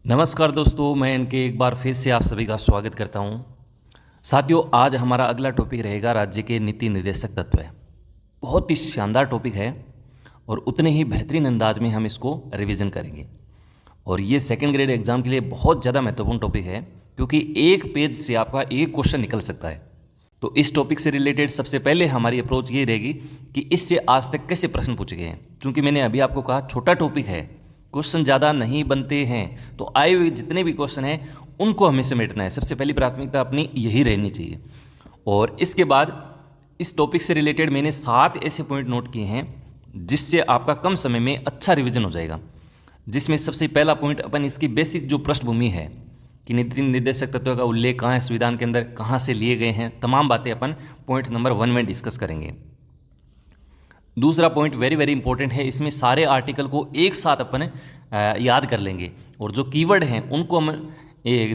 नमस्कार दोस्तों, मैं इनके एक बार फिर से आप सभी का स्वागत करता हूं। साथियों, आज हमारा अगला टॉपिक रहेगा राज्य के नीति निर्देशक तत्व। बहुत ही शानदार टॉपिक है और उतने ही बेहतरीन अंदाज में हम इसको रिवीजन करेंगे। और ये सेकंड ग्रेड एग्जाम के लिए बहुत ज़्यादा महत्वपूर्ण टॉपिक है, क्योंकि एक पेज से आपका एक क्वेश्चन निकल सकता है। तो इस टॉपिक से रिलेटेड सबसे पहले हमारी अप्रोच ये रहेगी कि इससे आज तक कैसे प्रश्न पूछे गए हैं। क्योंकि मैंने अभी आपको कहा छोटा टॉपिक है, क्वेश्चन ज़्यादा नहीं बनते हैं, तो आए हुए जितने भी क्वेश्चन हैं उनको हमें समेटना है। सबसे पहली प्राथमिकता अपनी यही रहनी चाहिए। और इसके बाद इस टॉपिक से रिलेटेड मैंने 7 ऐसे पॉइंट नोट किए हैं जिससे आपका कम समय में अच्छा रिवीजन हो जाएगा। जिसमें सबसे पहला पॉइंट अपन इसकी बेसिक जो पृष्ठभूमि है कि नीति निर्देशक तत्व का उल्लेख कहाँ है संविधान के अंदर, कहाँ से लिए गए हैं, तमाम बातें अपन पॉइंट नंबर 1 में डिस्कस करेंगे। दूसरा पॉइंट वेरी वेरी इंपॉर्टेंट है, इसमें सारे आर्टिकल को एक साथ अपन याद कर लेंगे और जो कीवर्ड हैं उनको हम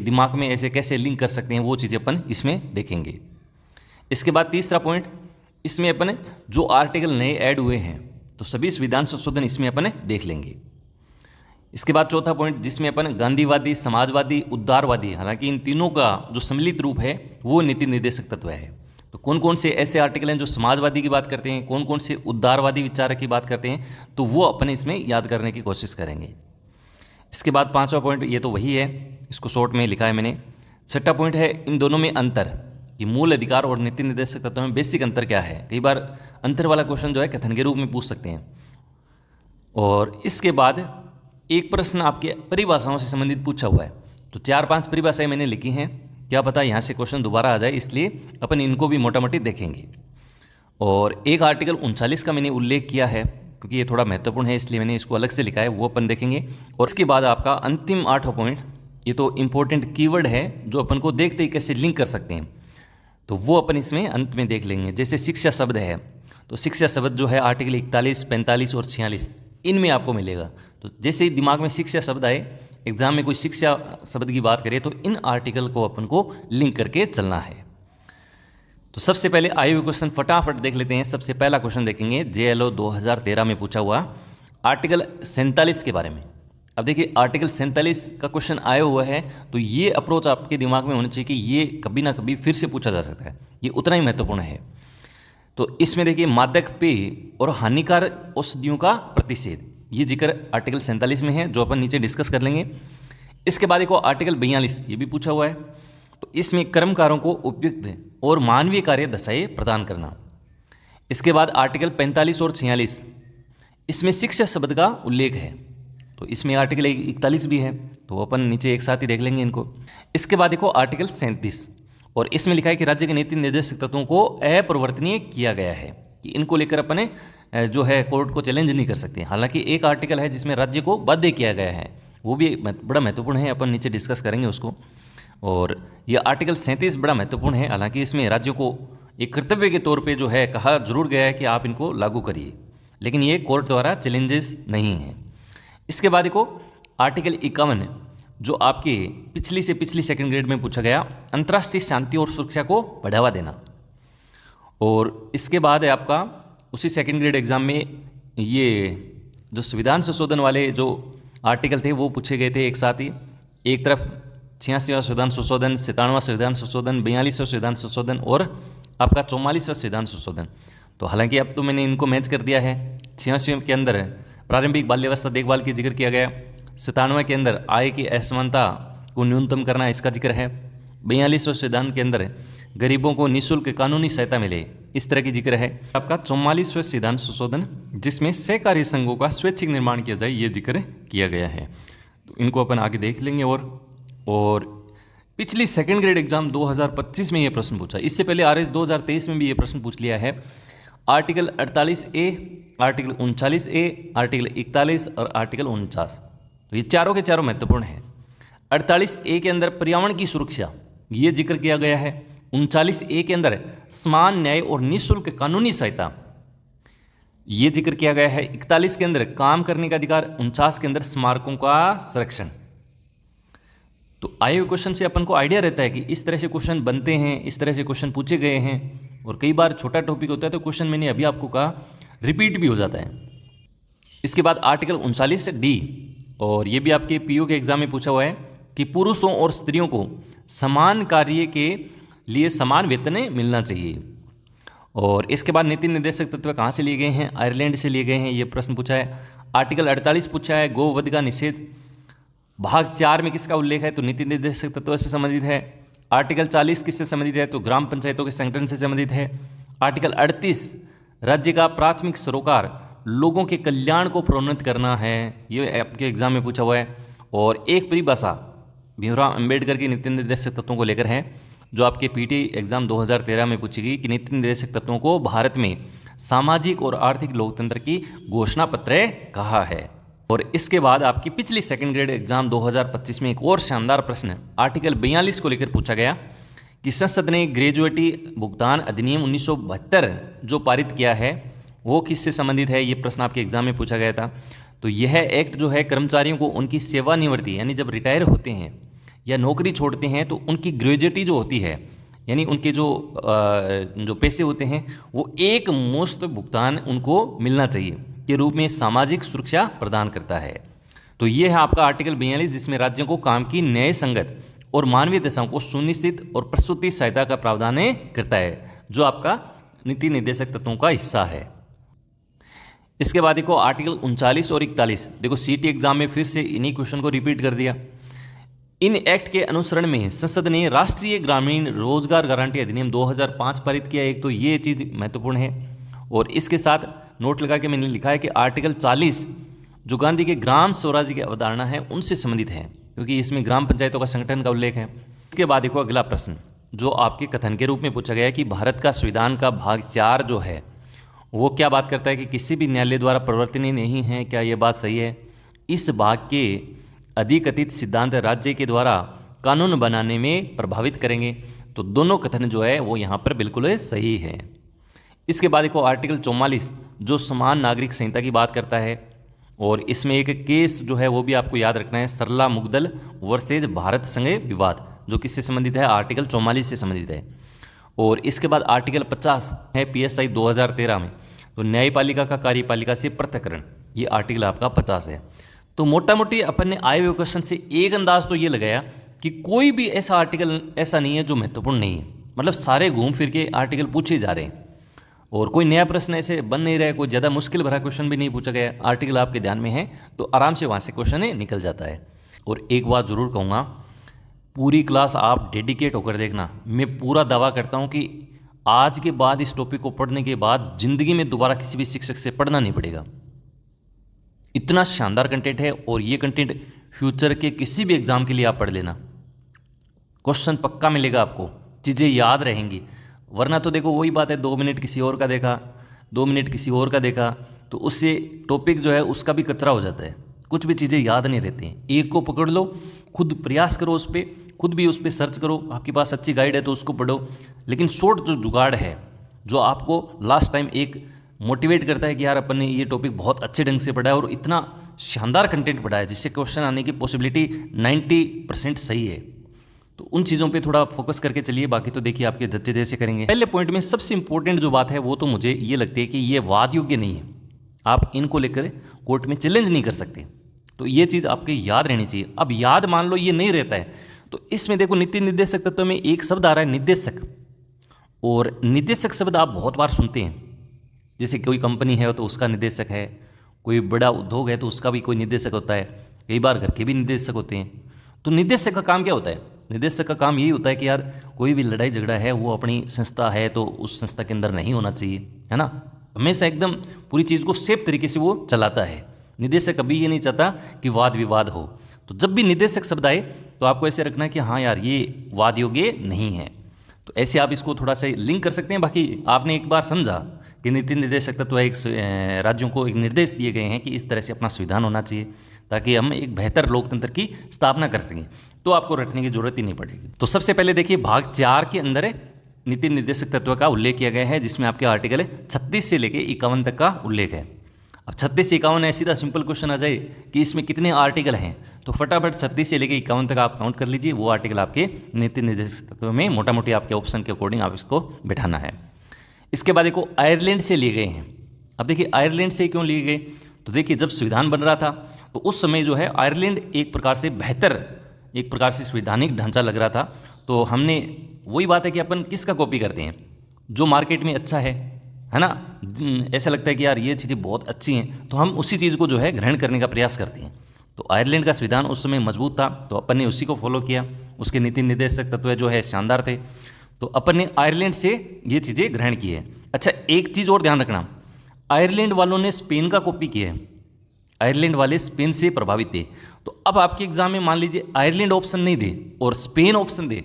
दिमाग में ऐसे कैसे लिंक कर सकते हैं वो चीज़ें अपन इसमें देखेंगे। इसके बाद तीसरा पॉइंट, इसमें अपन जो आर्टिकल नए ऐड हुए हैं तो सभी संविधान संशोधन इसमें अपन देख लेंगे। इसके बाद चौथा पॉइंट, जिसमें अपन गांधीवादी, समाजवादी, उदारवादी, हालांकि इन तीनों का जो सम्मिलित रूप है वो नीति निर्देशक तत्व है। तो कौन कौन से ऐसे आर्टिकल हैं जो समाजवादी की बात करते हैं, कौन कौन से उदारवादी विचारक की बात करते हैं, तो वो अपने इसमें याद करने की कोशिश करेंगे। इसके बाद पांचवा पॉइंट, ये तो वही है, इसको शॉर्ट में लिखा है मैंने। छठा पॉइंट है इन दोनों में अंतर, कि मूल अधिकार और नीति निर्देशक तत्व में बेसिक अंतर क्या है। कई बार अंतर वाला क्वेश्चन जो है कथन के रूप में पूछ सकते हैं। और इसके बाद एक प्रश्न आपके परिभाषाओं से संबंधित पूछा हुआ है, तो 4-5 परिभाषाएं मैंने लिखी हैं, क्या पता यहाँ से क्वेश्चन दोबारा आ जाए, इसलिए अपन इनको भी मोटा मोटी देखेंगे। और एक आर्टिकल 39 का मैंने उल्लेख किया है, क्योंकि ये थोड़ा महत्वपूर्ण है इसलिए मैंने इसको अलग से लिखा है, वो अपन देखेंगे। और इसके बाद आपका अंतिम 8वां पॉइंट, ये तो इंपॉर्टेंट कीवर्ड है जो अपन को देखते ही कैसे लिंक कर सकते हैं, तो वो अपन इसमें अंत में देख लेंगे। जैसे शिक्षा शब्द है, तो शिक्षा शब्द जो है आर्टिकल 41, 45 और 46 इनमें आपको मिलेगा। तो जैसे ही दिमाग में शिक्षा शब्द आए, एग्जाम में कोई शिक्षा शब्द की बात करें, तो इन आर्टिकल को अपन को लिंक करके चलना है। तो सबसे पहले आए हुए क्वेश्चन फटाफट देख लेते हैं। सबसे पहला क्वेश्चन देखेंगे JLO 2013 में पूछा हुआ आर्टिकल 47 के बारे में। अब देखिए, आर्टिकल 47 का क्वेश्चन आया हुआ है, तो ये अप्रोच आपके दिमाग में होना चाहिए कि ये कभी ना कभी फिर से पूछा जा सकता है, ये उतना ही महत्वपूर्ण है। तो इसमें देखिए, मादक पेय और हानिकारक औषधियों का प्रतिषेध, ये जिक्र आर्टिकल 47 में है, जो अपन नीचे डिस्कस कर लेंगे। इसके बाद देखो आर्टिकल 42, ये भी पूछा हुआ है, तो इसमें कर्मकारों को उपयुक्त और मानवीय कार्य दशाएं प्रदान करना। इसके बाद आर्टिकल 45 और 46, इसमें शिक्षा शब्द का उल्लेख है, तो इसमें आर्टिकल 41 भी है, तो अपन नीचे एक साथ ही देख लेंगे इनको। इसके बाद देखो आर्टिकल 37, और इसमें लिखा है कि राज्य के नीति निर्देशक तत्वों को अपरिवर्तनीय किया गया है, कि इनको लेकर अपने जो है कोर्ट को चैलेंज नहीं कर सकते। हालांकि एक आर्टिकल है जिसमें राज्य को बाध्य किया गया है, वो भी बड़ा महत्वपूर्ण है, अपन नीचे डिस्कस करेंगे उसको। और ये आर्टिकल 37 बड़ा महत्वपूर्ण है, हालांकि इसमें राज्यों को एक कर्तव्य के तौर पे जो है कहा जरूर गया है कि आप इनको लागू करिए, लेकिन ये कोर्ट द्वारा चैलेंजेस नहीं है। इसके बाद देखो आर्टिकल 51, जो आपके पिछली से पिछली सेकंड ग्रेड में पूछा गया, अंतर्राष्ट्रीय शांति और सुरक्षा को बढ़ावा देना। और इसके बाद है आपका उसी सेकंड ग्रेड एग्जाम में ये जो संविधान संशोधन वाले जो आर्टिकल थे वो पूछे गए थे एक साथ ही। एक तरफ 86वां संविधान संशोधन, 97वां संविधान संशोधन, 42वां संविधान संशोधन और आपका 44वां संविधान संशोधन। तो हालांकि अब तो मैंने इनको मैच कर दिया है। 86वें के अंदर प्रारंभिक बाल्यावस्था देखभाल की जिक्र किया गया, 97वें के अंदर आय की असमानता को न्यूनतम करना, इसका जिक्र है। 42वें संविधान के अंदर गरीबों को निःशुल्क कानूनी सहायता मिले, इस तरह की जिक्र है। आपका 44वां संविधान संशोधन, जिसमें सहकारी संघों का स्वैच्छिक निर्माण किया जाए, ये जिक्र किया गया है। तो इनको अपन आगे देख लेंगे। और पिछली सेकंड ग्रेड एग्जाम 2025 में ये प्रश्न पूछा, इससे पहले RS 2023 में भी ये प्रश्न पूछ लिया है। Article 48A, article 39A, article 41 और आर्टिकल 49, तो ये चारों के चारों महत्वपूर्ण है। 48A के अंदर पर्यावरण की सुरक्षा, ये जिक्र किया गया है। 39A के अंदर समान न्याय और निःशुल्क कानूनी सहायता, ये जिक्र किया गया है। 41 के अंदर काम करने का अधिकार, 49 के अंदर स्मारकों का संरक्षण। तो आए हुए क्वेश्चन से अपन को आइडिया रहता है कि इस तरह से क्वेश्चन बनते हैं, इस तरह से क्वेश्चन पूछे गए हैं। और कई बार छोटा टॉपिक होता है तो क्वेश्चन मैंने अभी आपको कहा रिपीट भी हो जाता है। इसके बाद आर्टिकल 39D, और ये भी आपके पीयू के एग्जाम में पूछा हुआ है कि पुरुषों और स्त्रियों को समान कार्य के लिए समान वेतन मिलना चाहिए। और इसके बाद नीति निर्देशक तत्व कहाँ से लिए गए हैं? आयरलैंड से लिए गए हैं, ये प्रश्न पूछा है। आर्टिकल 48 पूछा है, गोवध का निषेध भाग 4 में किसका उल्लेख है? तो नीति निर्देशक तत्व से संबंधित है। आर्टिकल 40 किससे संबंधित है? तो ग्राम पंचायतों के संगठन से संबंधित है। आर्टिकल 38 राज्य का प्राथमिक सरोकार लोगों के कल्याण को प्रोन्नत करना है, ये आपके एग्जाम में पूछा हुआ है। और एक परिभाषा भीमराव अंबेडकर की नीति निर्देशक तत्वों को लेकर है, जो आपके पीटी एग्जाम 2013 में पूछी गई कि नीति निर्देशक तत्वों को भारत में सामाजिक और आर्थिक लोकतंत्र की घोषणा पत्र कहा है। और इसके बाद आपकी पिछली सेकंड ग्रेड एग्जाम 2025 में एक और शानदार प्रश्न आर्टिकल 42 को लेकर पूछा गया कि संसद ने ग्रेजुएटी भुगतान अधिनियम 1972 जो पारित किया है वो किससे संबंधित है? ये प्रश्न आपके एग्जाम में पूछा गया था। तो यह एक्ट जो है कर्मचारियों को उनकी सेवानिवृत्ति यानी जब रिटायर होते हैं या नौकरी छोड़ते हैं तो उनकी ग्रेजुएटी जो होती है यानी उनके जो पैसे होते हैं वो एक मुश्त भुगतान उनको मिलना चाहिए के रूप में सामाजिक सुरक्षा प्रदान करता है। तो ये है आपका आर्टिकल 42 जिसमें राज्यों को काम की न्याय संगत और मानवीय दशाओं को सुनिश्चित और प्रसूति सहायता का प्रावधान करता है, जो आपका नीति निर्देशक तत्वों का हिस्सा है। इसके बाद देखो आर्टिकल 39 और 41, देखो सीटी एग्जाम में फिर से इन्हीं क्वेश्चन को रिपीट कर दिया। इन एक्ट के अनुसरण में संसद ने राष्ट्रीय ग्रामीण रोजगार गारंटी अधिनियम 2005 पारित किया। एक तो ये चीज़ महत्वपूर्ण है। और इसके साथ नोट लगा के मैंने लिखा है कि आर्टिकल 40 जो गांधी के ग्राम स्वराज्य की अवधारणा है उनसे संबंधित है, क्योंकि इसमें ग्राम पंचायतों का संगठन का उल्लेख है। इसके बाद देखो अगला प्रश्न जो आपके कथन के रूप में पूछा गया है कि भारत का संविधान का भाग 4 जो है वो क्या बात करता है कि किसी भी न्यायालय द्वारा परिवर्तनीय नहीं है, क्या ये बात सही है? इस भाग के अधिकथित सिद्धांत राज्य के द्वारा कानून बनाने में प्रभावित करेंगे। तो दोनों कथन जो है वो यहाँ पर बिल्कुल सही है। इसके बाद देखो आर्टिकल 44 जो समान नागरिक संहिता की बात करता है और इसमें एक केस जो है वो भी आपको याद रखना है, सरला मुगदल वर्सेज भारत संघ विवाद, जो किससे संबंधित है? आर्टिकल 44 से संबंधित है। और इसके बाद आर्टिकल 50 है PSI 2013 में, तो न्यायपालिका का कार्यपालिका से पृथक्करण, ये आर्टिकल आपका 50 है। तो मोटा मोटी अपन ने आए हुए क्वेश्चन से एक अंदाज तो ये लगाया कि कोई भी ऐसा आर्टिकल ऐसा नहीं है जो महत्वपूर्ण नहीं है, मतलब सारे घूम फिर के आर्टिकल पूछे जा रहे हैं और कोई नया प्रश्न ऐसे बन नहीं रहा है, कोई ज़्यादा मुश्किल भरा क्वेश्चन भी नहीं पूछा गया। आर्टिकल आपके ध्यान में है तो आराम से वहाँ से क्वेश्चन निकल जाता है। और एक बात ज़रूर कहूँगा, पूरी क्लास आप डेडिकेट होकर देखना। मैं पूरा दावा करता हूँ कि आज के बाद इस टॉपिक को पढ़ने के बाद ज़िंदगी में दोबारा किसी भी शिक्षक से पढ़ना नहीं पड़ेगा। इतना शानदार कंटेंट है और ये कंटेंट फ्यूचर के किसी भी एग्ज़ाम के लिए आप पढ़ लेना, क्वेश्चन पक्का मिलेगा आपको, चीज़ें याद रहेंगी। वरना तो देखो वही बात है, 2 मिनट किसी और का देखा, 2 मिनट किसी और का देखा, तो उससे टॉपिक जो है उसका भी कचरा हो जाता है, कुछ भी चीज़ें याद नहीं रहती हैं। एक को पकड़ लो, खुद प्रयास करो उस पर, खुद भी उस पर सर्च करो, आपके पास अच्छी गाइड है तो उसको पढ़ो। लेकिन शॉर्ट जो जुगाड़ है जो आपको लास्ट टाइम एक मोटिवेट करता है कि यार अपन ने ये टॉपिक बहुत अच्छे ढंग से पढ़ा है और इतना शानदार कंटेंट पढ़ा है जिससे क्वेश्चन आने की पॉसिबिलिटी 90% सही है, तो उन चीज़ों पे थोड़ा फोकस करके चलिए। बाकी तो देखिए आपके जच्चे जैसे करेंगे। पहले पॉइंट में सबसे इंपॉर्टेंट जो बात है वो तो मुझे ये लगती है कि ये वाद योग्य नहीं है, आप इनको लेकर कोर्ट में चैलेंज नहीं कर सकते, तो ये चीज़ आपके याद रहनी चाहिए। अब याद मान लो ये नहीं रहता है तो इसमें देखो नीति निर्देशक तत्व में एक शब्द आ रहा है निर्देशक, और निर्देशक शब्द आप बहुत बार सुनते हैं, जैसे कोई कंपनी है तो उसका निर्देशक है, कोई बड़ा उद्योग है तो उसका भी कोई निर्देशक होता है, कई बार घर के भी निर्देशक होते हैं। तो निर्देशक का काम क्या होता है? निर्देशक का काम यही होता है कि यार कोई भी लड़ाई झगड़ा है वो अपनी संस्था है तो उस संस्था के अंदर नहीं होना चाहिए, है ना, हमेशा एकदम पूरी चीज़ को सेफ तरीके से वो चलाता है। निर्देशक कभी ये नहीं चाहता कि वाद विवाद हो। तो जब भी निर्देशक शब्द आए तो आपको ऐसे रखना है कि हाँ यार ये वाद योग्य नहीं है, तो ऐसे आप इसको थोड़ा सा लिंक कर सकते हैं। बाकी आपने एक बार समझा कि नीति निर्देशक तत्व एक राज्यों को एक निर्देश दिए गए हैं कि इस तरह से अपना संविधान होना चाहिए ताकि हम एक बेहतर लोकतंत्र की स्थापना कर सकें, तो आपको रटने की जरूरत ही नहीं पड़ेगी। तो सबसे पहले देखिए भाग 4 के अंदर नीति निर्देशक तत्व का उल्लेख किया गया है, जिसमें आपके आर्टिकल 36 से लेकर 51 तक का उल्लेख है। अब 36 से 51 है, सीधा सिंपल क्वेश्चन आ जाए कि इसमें कितने आर्टिकल हैं, तो फटाफट 36 से लेकर 51 तक आप काउंट कर लीजिए। वो आर्टिकल आपके नीति निर्देशक तत्व में मोटा मोटी आपके ऑप्शन के अकॉर्डिंग आप इसको बैठाना है। इसके बाद देखो आयरलैंड से लिए गए हैं। अब देखिए आयरलैंड से क्यों लिए गए, तो देखिए जब संविधान बन रहा था तो उस समय जो है आयरलैंड एक प्रकार से बेहतर, एक प्रकार से संवैधानिक ढांचा लग रहा था। तो हमने, वही बात है कि अपन किसका कॉपी करते हैं, जो मार्केट में अच्छा है ना, ऐसा लगता है कि यार ये चीज़ें बहुत अच्छी हैं, तो हम उसी चीज़ को जो है ग्रहण करने का प्रयास करते हैं। तो आयरलैंड का संविधान उस समय मजबूत था, तो अपन ने उसी को फॉलो किया। उसके नीति निर्देशक तत्व जो है शानदार थे, तो अपन ने आयरलैंड से ये चीज़ें ग्रहण की है। अच्छा, एक चीज़ और ध्यान रखना, आयरलैंड वालों ने स्पेन का कॉपी किया है, आयरलैंड वाले स्पेन से प्रभावित थे। तो अब आपके एग्जाम में मान लीजिए आयरलैंड ऑप्शन नहीं दे और स्पेन ऑप्शन दे,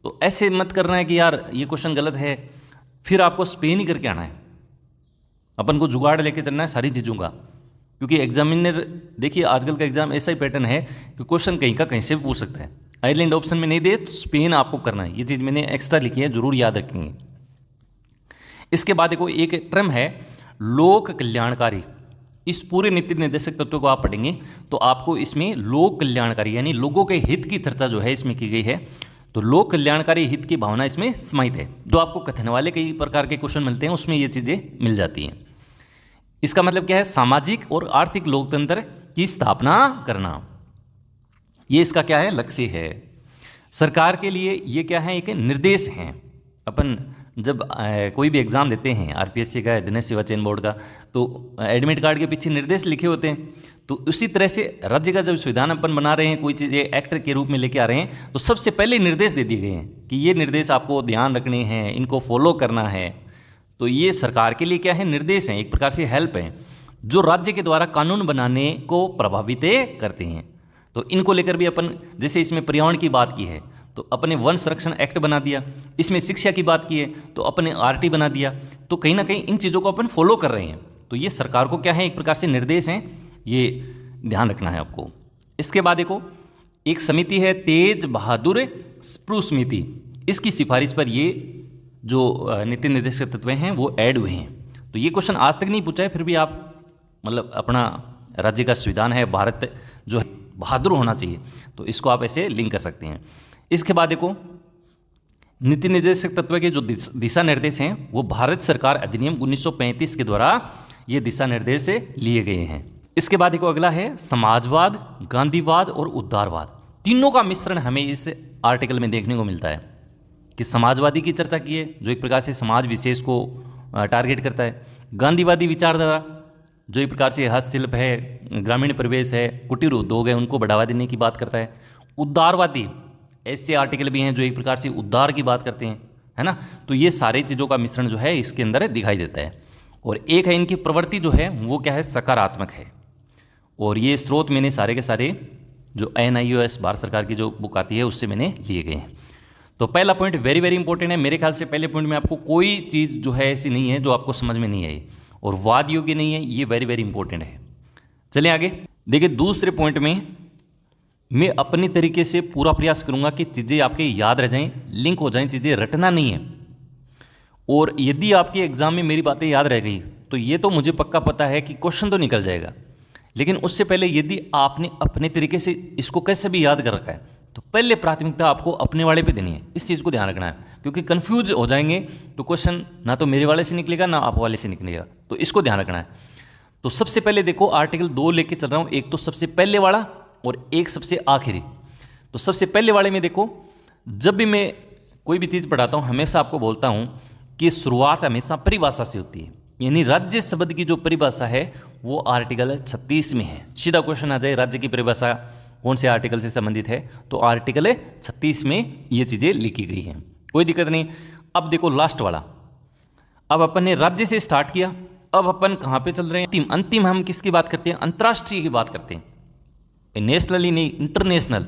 तो ऐसे मत करना है कि यार ये क्वेश्चन गलत है, फिर आपको स्पेन ही करके आना है। अपन को जुगाड़ लेके चलना है सारी चीज़ों का, क्योंकि एग्जामिनर, देखिए आजकल का एग्जाम ऐसा ही पैटर्न है कि क्वेश्चन कहीं का कहीं से भी पूछ सकता है। आयरलैंड ऑप्शन में नहीं दे तो स्पेन आपको करना है, ये चीज़ मैंने एक्स्ट्रा लिखी है, जरूर याद रखेंगे। इसके बाद देखो एक टर्म है लोक कल्याणकारी। इस पूरे नीति निर्देशक तत्व को आप पढ़ेंगे तो आपको इसमें लोक कल्याणकारी यानी लोगों के हित की चर्चा जो है इसमें की गई है। तो लोक कल्याणकारी हित की भावना इसमें समाहित है। जो आपको कथन वाले कई प्रकार के क्वेश्चन मिलते हैं उसमें ये चीज़ें मिल जाती हैं। इसका मतलब क्या है, सामाजिक और आर्थिक लोकतंत्र की स्थापना करना, ये इसका क्या है, लक्ष्य है। सरकार के लिए ये क्या है, एक निर्देश हैं। अपन जब कोई भी एग्ज़ाम देते हैं, आरपीएससी का, दिनेश सेवा चयन बोर्ड का, तो एडमिट कार्ड के पीछे निर्देश लिखे होते हैं। तो उसी तरह से राज्य का जब संविधान अपन बना रहे हैं, कोई चीज़ें एक्ट के रूप में लेके आ रहे हैं, तो सबसे पहले निर्देश दे दिए गए हैं कि ये निर्देश आपको ध्यान रखने हैं, इनको फॉलो करना है। तो ये सरकार के लिए क्या है, निर्देश हैं, एक प्रकार से हेल्प हैं, जो राज्य के द्वारा कानून बनाने को प्रभावित करते हैं। तो इनको लेकर भी अपन, जैसे इसमें पर्यावरण की बात की है तो अपने वन संरक्षण एक्ट बना दिया, इसमें शिक्षा की बात की है तो अपने आरटी बना दिया। तो कहीं ना कहीं इन चीज़ों को अपन फॉलो कर रहे हैं। तो ये सरकार को क्या है, एक प्रकार से निर्देश हैं, ये ध्यान रखना है आपको। इसके बाद देखो एक समिति है तेज बहादुर स्प्रूस समिति, इसकी सिफारिश पर ये जो नीति निर्देशक तत्व हैं वो ऐड हुए हैं। तो ये क्वेश्चन आज तक नहीं पूछा है, फिर भी आप मतलब अपना राज्य का संविधान है, भारत जो है बहादुर होना चाहिए, तो इसको आप ऐसे लिंक कर सकते हैं। इसके बाद देखो नीति निर्देशक तत्व के जो दिशा निर्देश हैं वो भारत सरकार अधिनियम 1935 के द्वारा ये दिशा निर्देश लिए गए हैं। इसके बाद देखो अगला है समाजवाद, गांधीवाद और उदारवाद। तीनों का मिश्रण हमें इस आर्टिकल में देखने को मिलता है कि समाजवादी की चर्चा की है जो एक प्रकार से समाज विशेष को टारगेट करता है, गांधीवादी विचारधारा जो एक प्रकार से हस्तशिल्प है, ग्रामीण परिवेश है, कुटीर उद्योग है, उनको बढ़ावा देने की बात करता है। उदारवादी ऐसे आर्टिकल भी हैं जो एक प्रकार से उद्धार की बात करते हैं, है ना। तो ये सारी चीज़ों का मिश्रण जो है इसके अंदर दिखाई देता है। और एक है इनकी प्रवृत्ति जो है वो क्या है, सकारात्मक है। और ये स्रोत मैंने सारे के सारे जो NIOS भारत सरकार की जो बुक आती है उससे मैंने लिए गए हैं। तो पहला पॉइंट वेरी वेरी इंपॉर्टेंट है। मेरे ख्याल से पहले पॉइंट में आपको कोई चीज़ जो है ऐसी नहीं है जो आपको समझ में नहीं आई और वाद योग्य नहीं है, ये वेरी वेरी इंपॉर्टेंट है। चलिए आगे देखिए, दूसरे पॉइंट में मैं अपने तरीके से पूरा प्रयास करूंगा कि चीज़ें आपके याद रह जाएं, लिंक हो जाएं, चीज़ें रटना नहीं है। और यदि आपके एग्जाम में मेरी बातें याद रह गई तो ये तो मुझे पक्का पता है कि क्वेश्चन तो निकल जाएगा, लेकिन उससे पहले यदि आपने अपने तरीके से इसको कैसे भी याद कर रखा है तो पहले प्राथमिकता आपको अपने वाले पे देनी है। इस चीज़ को ध्यान रखना है, क्योंकि कन्फ्यूज हो जाएंगे तो क्वेश्चन ना तो मेरे वाले से निकलेगा ना आप वाले से निकलेगा, तो इसको ध्यान रखना है। तो सबसे पहले देखो आर्टिकल 2 लेके चल रहा हूँ, एक तो सबसे पहले वाला और एक सबसे आखिरी। तो सबसे पहले वाले में देखो, जब भी मैं कोई भी चीज़ पढ़ाता हूँ हमेशा आपको बोलता हूँ कि शुरुआत हमेशा परिभाषा से होती है, यानी राज्य शब्द की जो परिभाषा है वो आर्टिकल 36 में है। सीधा क्वेश्चन आ जाए राज्य की परिभाषा कौन से आर्टिकल से संबंधित है, तो आर्टिकल 36 में ये चीज़ें लिखी गई हैं, कोई दिक्कत नहीं। अब देखो लास्ट वाला, अब अपन ने राज्य से स्टार्ट किया, अब अपन कहाँ पे चल रहे हैं, अंतिम हम किसकी बात करते हैं, अंतर्राष्ट्रीय की बात करते हैं, नेशनली नहीं इंटरनेशनल।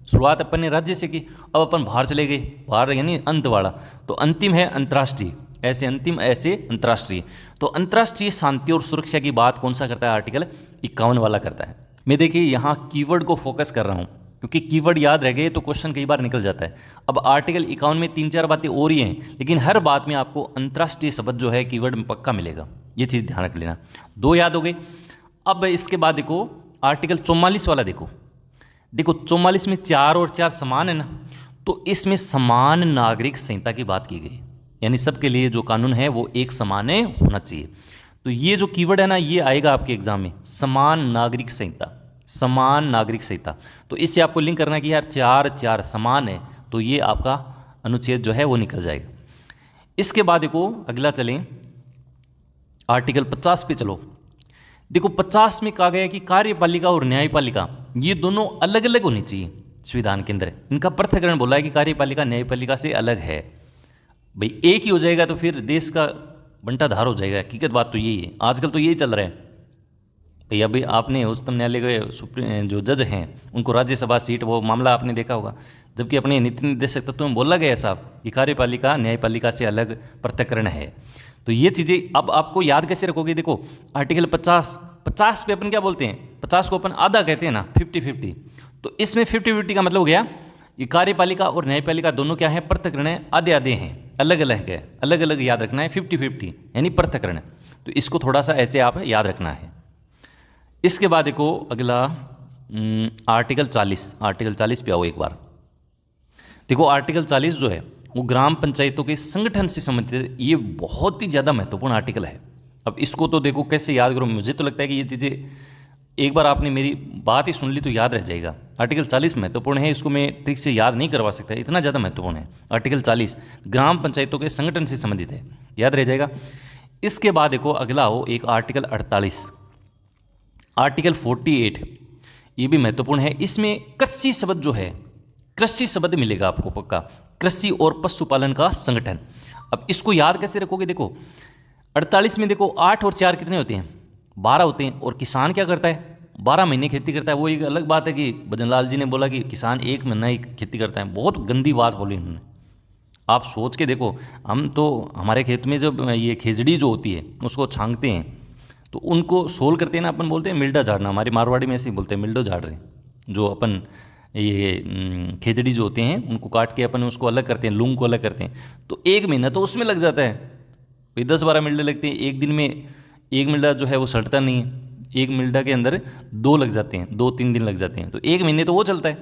शुरुआत अपन ने राज्य से की, अब अपन बाहर चले गए, बाहर यानी अंत वाला, तो अंतिम है अंतर्राष्ट्रीय, ऐसे अंतिम ऐसे अंतर्राष्ट्रीय। तो अंतर्राष्ट्रीय शांति और सुरक्षा की बात कौन सा करता है, आर्टिकल 51 वाला करता है। मैं देखिए यहाँ कीवर्ड को फोकस कर रहा हूँ क्योंकि कीवर्ड याद रह गए तो क्वेश्चन कई बार निकल जाता है। अब आर्टिकल 51 में 3-4 बातें और ही हैं, लेकिन हर बात में आपको अंतर्राष्ट्रीय शब्द जो है कीवर्ड में पक्का मिलेगा, ये चीज़ ध्यान रख लेना। 2 याद हो गए। अब इसके बाद देखो आर्टिकल 44 वाला, देखो 44 में 4 और 4 समान है ना, तो इसमें समान नागरिक संहिता की बात की गई, यानी सबके लिए जो कानून है वो एक समान होना चाहिए। तो ये जो कीवर्ड है ना ये आएगा आपके एग्जाम में, समान नागरिक संहिता। समान नागरिक संहिता। तो इससे आपको लिंक करना है कि यार 4 समान है, तो ये आपका अनुच्छेद जो है वो निकल जाएगा। इसके बाद देखो अगला चलें, आर्टिकल 50 पे चलो। देखो 50 में कहा गया है कि कार्यपालिका और न्यायपालिका ये दोनों अलग अलग होनी चाहिए संविधान के अंदर। इनका पृथक्करण बोला है कि कार्यपालिका न्यायपालिका से अलग है। भाई एक ही हो जाएगा तो फिर देश का बंटाधार हो जाएगा। हकीकत बात तो यही है, आजकल तो यही चल रहा है। भाई अभी आपने उच्चतम न्यायालय के सुप्रीम जो जज हैं उनको राज्यसभा सीट, वो मामला आपने देखा होगा, जबकि अपने नीति निर्देशक तत्व में बोला गया साहब कि कार्यपालिका न्यायपालिका से अलग पृथक्करण है। तो ये चीज़ें अब आपको याद कैसे रखोगे? देखो आर्टिकल 50 पे अपन क्या बोलते हैं, 50 को अपन आधा कहते हैं ना, 50-50। तो इसमें 50-50 का मतलब हो गया ये कार्यपालिका और न्यायपालिका दोनों क्या है, पृथक्करण है, आधे आधे हैं, अलग अलग है, अलग अलग याद रखना है। 50-50 यानी पृथक्करण। तो इसको थोड़ा सा ऐसे आप याद रखना है। इसके बाद देखो अगला आर्टिकल 40 पे आओ एक बार। देखो आर्टिकल 40 जो है वो ग्राम पंचायतों के संगठन से संबंधित है। ये बहुत ही ज़्यादा महत्वपूर्ण आर्टिकल है। अब इसको तो देखो कैसे याद करो, मुझे तो लगता है कि ये चीज़ें एक बार आपने मेरी बात ही सुन ली तो याद रह जाएगा। आर्टिकल 40 महत्वपूर्ण है, इसको मैं ठीक से याद नहीं करवा सकता, इतना ज़्यादा महत्वपूर्ण है। आर्टिकल 40 ग्राम पंचायतों के संगठन से संबंधित है, याद रह जाएगा। इसके बाद देखो अगला हो एक आर्टिकल 48, आर्टिकल 48 ये भी महत्वपूर्ण है। इसमें कृषि शब्द जो है, कृषि शब्द मिलेगा आपको पक्का, कृषि और पशुपालन का संगठन। अब इसको याद कैसे रखोगे? देखो 48 में देखो 8 और 4 कितने होते हैं, 12 होते हैं। और किसान क्या करता है, 12 महीने खेती करता है। वो एक अलग बात है कि भजनलाल जी ने बोला कि किसान 1 महीना ही खेती करता है, बहुत गंदी बात बोली उन्होंने। आप सोच के देखो, हम तो हमारे खेत में जब ये खेजड़ी जो होती है उसको छांगते हैं तो उनको सोल करते हैं ना, अपन बोलते हैं मिल्डा झाड़ना, हमारी मारवाड़ी में ऐसे ही बोलते हैं मिल्डो झाड़ रहे हैं। जो अपन ये खेजड़ी जो होते हैं उनको काट के अपन उसको अलग करते हैं, लूंग को अलग करते हैं, तो 1 महीना तो उसमें लग जाता है। भाई 10-12 मिल्डे लगते हैं एक दिन में। एक मिल्डा जो है वो सड़ता नहीं है, एक मिल्डा के अंदर 2 लग जाते हैं, 2-3 दिन लग जाते हैं, तो 1 महीने तो वो चलता है।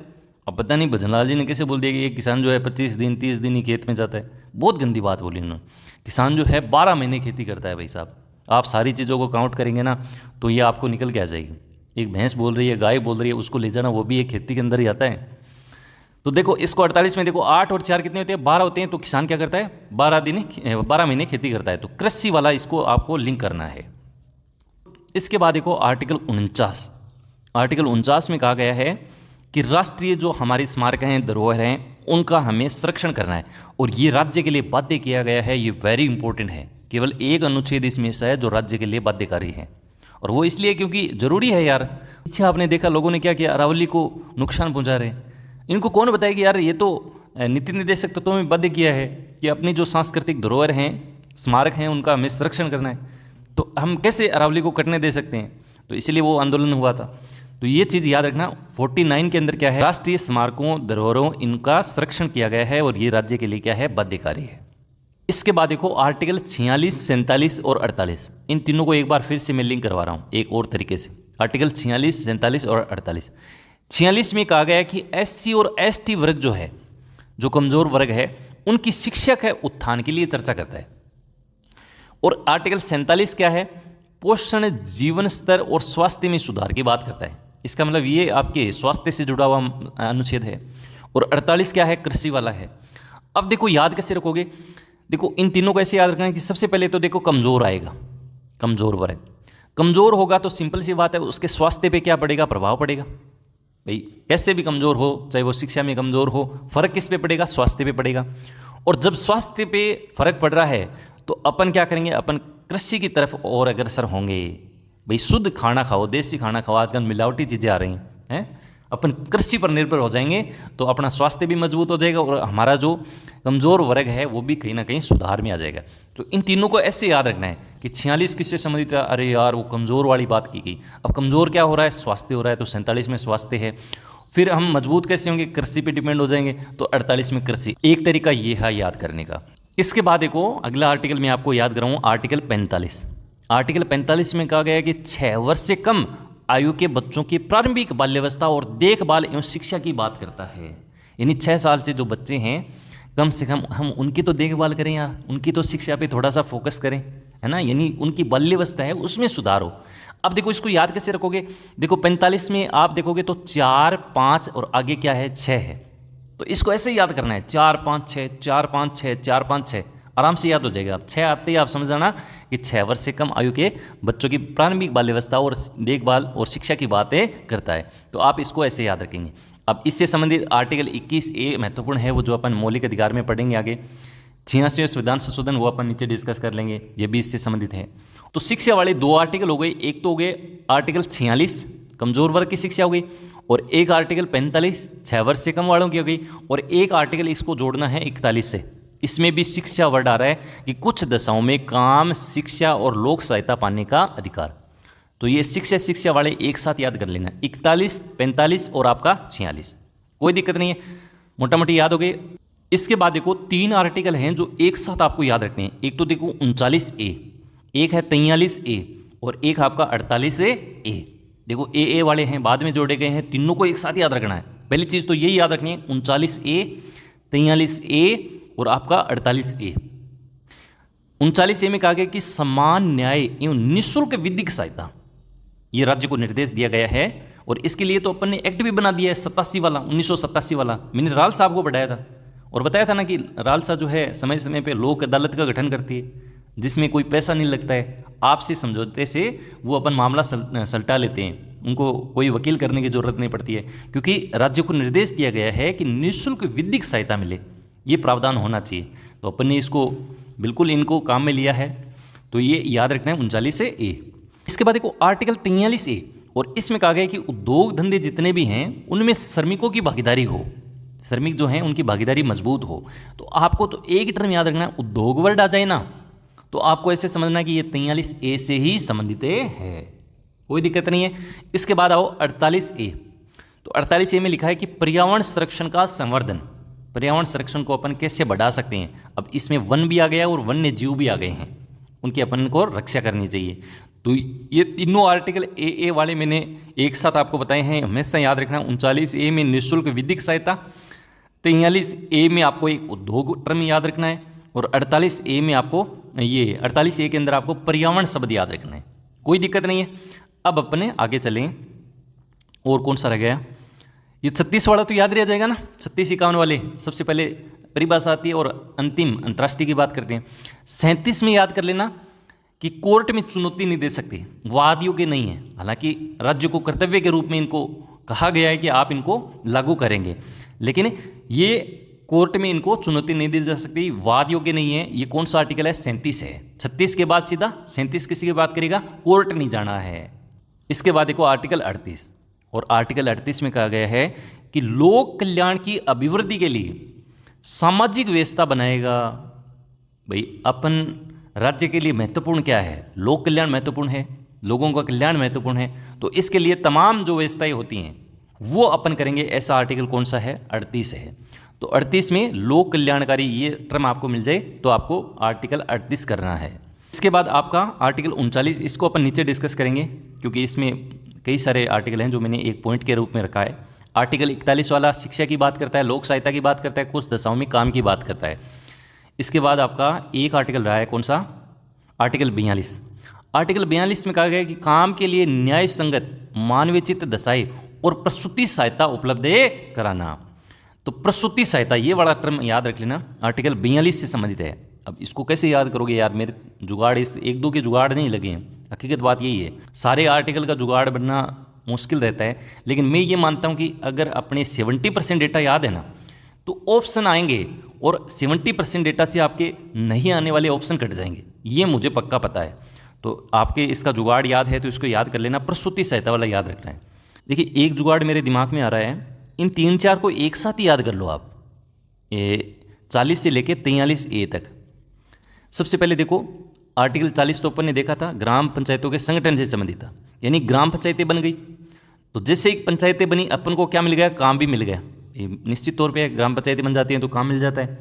अब पता नहीं भजनलाल जी ने कैसे बोल दिया कि एक किसान जो है 25 दिन 30 दिन ही खेत में जाता है। बहुत गंदी बात बोली उन्होंने। किसान जो है 12 महीने खेती करता है भाई साहब। आप सारी चीज़ों को काउंट करेंगे ना तो ये आपको निकल के आ जाएगी। एक भैंस बोल रही है, गाय बोल रही है, उसको ले जाना वो भी एक खेती के अंदर ही आता है। तो देखो इसको 48 में देखो 8 और 4 कितने होते हैं, 12 होते हैं। तो किसान क्या करता है, 12 महीने खेती करता है। तो कृषि वाला इसको आपको लिंक करना है। इसके बाद देखो आर्टिकल 49 में कहा गया है कि राष्ट्रीय जो हमारे स्मारक हैं, धरोहर हैं, उनका हमें संरक्षण करना है और ये राज्य के लिए बाध्य किया गया है। ये वेरी इंपॉर्टेंट है। केवल एक अनुच्छेद इसमें से है जो राज्य के लिए बाध्यकारी है, और वो इसलिए क्योंकि जरूरी है यार। पीछे आपने देखा लोगों ने क्या किया, अरावली को नुकसान पहुंचा रहे हैं। इनको कौन बताया कि यार ये तो नीति निर्देशक तत्वों में बाध्य किया है कि अपनी जो सांस्कृतिक धरोहर हैं, स्मारक हैं, उनका हमें संरक्षण करना है। तो हम कैसे अरावली को कटने दे सकते हैं? तो इसलिए वो आंदोलन हुआ था। तो ये चीज़ याद रखना। 49 के अंदर क्या है, राष्ट्रीय स्मारकों, धरोहरों, इनका संरक्षण किया गया है और ये राज्य के लिए क्या है, बाध्यकारी है। इसके बाद देखो आर्टिकल 46, 47 और 48, इन तीनों को एक बार फिर से मैं लिंक करवा रहा हूँ एक और तरीके से। आर्टिकल 46, 47 और 48। 46 में कहा गया है कि SC और ST वर्ग जो है, जो कमज़ोर वर्ग है, उनकी शिक्षा के उत्थान के लिए चर्चा करता है। और आर्टिकल 47 क्या है, पोषण, जीवन स्तर और स्वास्थ्य में सुधार की बात करता है। इसका मतलब ये आपके स्वास्थ्य से जुड़ा हुआ अनुच्छेद है। और 48 क्या है, कृषि वाला है। अब देखो याद कैसे रखोगे, देखो इन तीनों को ऐसे याद रखना है कि सबसे पहले तो देखो कमज़ोर आएगा, कमज़ोर वर्ग। कमज़ोर होगा तो सिंपल सी बात है, उसके स्वास्थ्य पे क्या पड़ेगा, प्रभाव पड़ेगा। भाई कैसे भी कमज़ोर हो, चाहे वो शिक्षा में कमज़ोर हो, फर्क किस पे पड़ेगा, स्वास्थ्य पे पड़ेगा। और जब स्वास्थ्य पे फर्क पड़ रहा है तो अपन क्या करेंगे, अपन कृषि की तरफ और अग्रसर होंगे। भाई शुद्ध खाना खाओ, देसी खाना खाओ, आजकल मिलावटी चीज़ें आ रही हैं। अपन कृषि पर निर्भर हो जाएंगे तो अपना स्वास्थ्य भी मजबूत हो जाएगा और हमारा जो कमज़ोर वर्ग है वो भी कहीं ना कहीं सुधार में आ जाएगा। तो इन तीनों को ऐसे याद रखना है कि 46 किससे संबंधित है, अरे यार वो कमज़ोर वाली बात की गई। अब कमज़ोर क्या हो रहा है, स्वास्थ्य हो रहा है, तो 47 में स्वास्थ्य है। फिर हम मजबूत कैसे होंगे, कृषि पे डिपेंड हो जाएंगे, तो 48 में कृषि। एक तरीका ये है याद करने का। इसके बाद देखो अगला आर्टिकल मैं आपको याद कराऊँ, आर्टिकल 45। आर्टिकल 45 में कहा गया है कि 6 वर्ष से कम आयु के बच्चों की प्रारंभिक बाल्यावस्था और देखभाल एवं शिक्षा की बात करता है। यानी 6 साल से जो बच्चे हैं, कम से कम हम उनकी तो देखभाल करें यार, उनकी तो शिक्षा पे थोड़ा सा फोकस करें, है ना। यानी उनकी बाल्यावस्था है उसमें सुधार हो। अब देखो इसको याद कैसे रखोगे, देखो 45 में आप देखोगे तो 4 5 और आगे क्या है 6 है, तो इसको ऐसे ही याद करना है 4 5 6 4 5 6 4 5 6, आराम से याद हो जाएगा। अब 6 आते ही आप समझ जाना कि 6 वर्ष से कम आयु के बच्चों की प्रारंभिक बाल्यावस्था और देखभाल और शिक्षा की बातें करता है, तो आप इसको ऐसे याद रखेंगे। अब इससे संबंधित आर्टिकल 21A महत्वपूर्ण है, वो जो अपन मौलिक अधिकार में पढ़ेंगे आगे। 86वें संविधान संशोधन वो अपन नीचे डिस्कस कर लेंगे, ये भी इससे संबंधित है। तो शिक्षा वाले 2 आर्टिकल हो गए, एक तो हो गए आर्टिकल 46 कमजोर वर्ग की शिक्षा हो गई, और एक आर्टिकल 45 6 वर्ष से कम वालों की हो गई, और एक आर्टिकल इसको जोड़ना है 41 से, इसमें भी शिक्षा वर्ड आ रहा है कि कुछ दशाओं में काम, शिक्षा और लोक सहायता पाने का अधिकार। तो ये शिक्षा वाले एक साथ याद कर लेना, 41 45 और आपका 46, कोई दिक्कत नहीं है, मोटा मोटी याद हो गए। इसके बाद देखो 3 आर्टिकल हैं जो एक साथ आपको याद रखने हैं, एक तो देखो 39A, एक है 43A और एक आपका 48A। देखो ए वाले हैं बाद में जोड़े गए हैं, तीनों को एक साथ याद रखना है। पहली चीज़ तो यही याद रखनी है 39A 43A और आपका 48A। 39A में कहा गया कि समान न्याय एवं निःशुल्क विधिक सहायता, ये राज्य को निर्देश दिया गया है, और इसके लिए तो अपन ने एक्ट भी बना दिया है 87 वाला, 1987 वाला। मैंने राल साहब को बढ़ाया था और बताया था ना कि रालसा जो है समय समय पे लोक अदालत का गठन करती है, जिसमें कोई पैसा नहीं लगता है, आपसी समझौते से वो अपन मामला सलटा लेते हैं, उनको कोई वकील करने की ज़रूरत नहीं पड़ती है, क्योंकि राज्य को निर्देश दिया गया है कि निःशुल्क विधिक सहायता मिले, ये प्रावधान होना चाहिए। तो अपन ने इसको बिल्कुल इनको काम में लिया है, तो ये याद रखना है 39A। इसके बाद देखो आर्टिकल 43A, और इसमें कहा गया कि उद्योग धंधे जितने भी हैं उनमें श्रमिकों की भागीदारी हो, श्रमिक जो हैं उनकी भागीदारी मजबूत हो। तो आपको तो एक टर्म याद रखना है, उद्योग वर्ड आ जाए ना तो आपको ऐसे समझना कि ये 43A से ही संबंधित है, कोई दिक्कत नहीं है। इसके बाद आओ 48A, तो 48A में लिखा है कि पर्यावरण संरक्षण का संवर्धन, पर्यावरण संरक्षण को अपन कैसे बढ़ा सकते हैं। अब इसमें वन भी आ गया और वन्य जीव भी आ गए हैं, उनकी अपन को रक्षा करनी चाहिए। तो ये तीनों आर्टिकल ए वाले मैंने एक साथ आपको बताए हैं, हमेशा याद रखना। 39A में निःशुल्क विधिक सहायता, 43A में आपको एक उद्योग टर्म याद रखना है, और 48A में आपको ये 48A के अंदर आपको पर्यावरण शब्द याद रखना है, कोई दिक्कत नहीं है। अब अपने आगे चलें, और कौन सा रह गया, ये 36 वाला तो याद रह जाएगा ना, 36 51 वाले सबसे पहले परिभाषा आती है और अंतिम अंतर्राष्ट्रीय की बात करते हैं। 37 में याद कर लेना कि कोर्ट में चुनौती नहीं दे सकते, वाद योग्य नहीं है, हालांकि राज्य को कर्तव्य के रूप में इनको कहा गया है कि आप इनको लागू करेंगे, लेकिन ये कोर्ट में इनको चुनौती नहीं दी जा सकती, वाद योग्य नहीं है। ये कौन सा आर्टिकल है, 37 है। 36 के बाद सीधा 37 किसी की बात करेगा, कोर्ट नहीं जाना है। इसके बाद देखो आर्टिकल 38, और आर्टिकल 38 में कहा गया है कि लोक कल्याण की अभिवृद्धि के लिए सामाजिक व्यवस्था बनाएगा। भाई अपन राज्य के लिए महत्वपूर्ण क्या है, लोक कल्याण महत्वपूर्ण है, लोगों का कल्याण महत्वपूर्ण है, तो इसके लिए तमाम जो व्यवस्थाएं होती हैं वो अपन करेंगे। ऐसा आर्टिकल कौन सा है, 38 है। तो 38 में लोक कल्याणकारी ये टर्म आपको मिल जाए तो आपको आर्टिकल 38 करना है। इसके बाद आपका आर्टिकल 39, इसको अपन नीचे डिस्कस करेंगे क्योंकि इसमें कई सारे आर्टिकल हैं जो मैंने एक पॉइंट के रूप में रखा है। आर्टिकल 41 वाला शिक्षा की बात करता है, लोक सहायता की बात करता है, कुछ दशाओं में काम की बात करता है। इसके बाद आपका एक आर्टिकल रहा है कौन सा, आर्टिकल 42। आर्टिकल 42 में कहा गया कि काम के लिए न्याय संगत मानवीचित दशाएं और प्रसूति सहायता उपलब्ध कराना। तो प्रसूति सहायता ये वाला टर्म याद रख लेना, आर्टिकल 42 से संबंधित है। अब इसको कैसे याद करोगे यार, मेरे जुगाड़ इस एक दो के जुगाड़ नहीं लगे हैं, हकीकत बात यही है। सारे आर्टिकल का जुगाड़ बनना मुश्किल रहता है, लेकिन मैं ये मानता हूँ कि अगर अपने 70% डेटा याद है ना तो ऑप्शन आएंगे और 70% डेटा से आपके नहीं आने वाले ऑप्शन कट जाएंगे, ये मुझे पक्का पता है। तो आपके इसका जुगाड़ याद है तो इसको याद कर लेना, प्रसूति सहायता वाला याद रखना है। देखिए एक जुगाड़ मेरे दिमाग में आ रहा है, इन 3-4 को एक साथ ही याद कर लो आप, ये 40 से लेके 43A तक। सबसे पहले देखो आर्टिकल 40 तो अपन ने देखा था, ग्राम पंचायतों के संगठन से संबंधित था, यानी ग्राम पंचायतें बन गई। तो जैसे एक पंचायतें बनी अपन को क्या मिल गया, काम भी मिल गया। ये निश्चित तौर पे ग्राम पंचायतें बन जाती हैं तो काम मिल जाता है।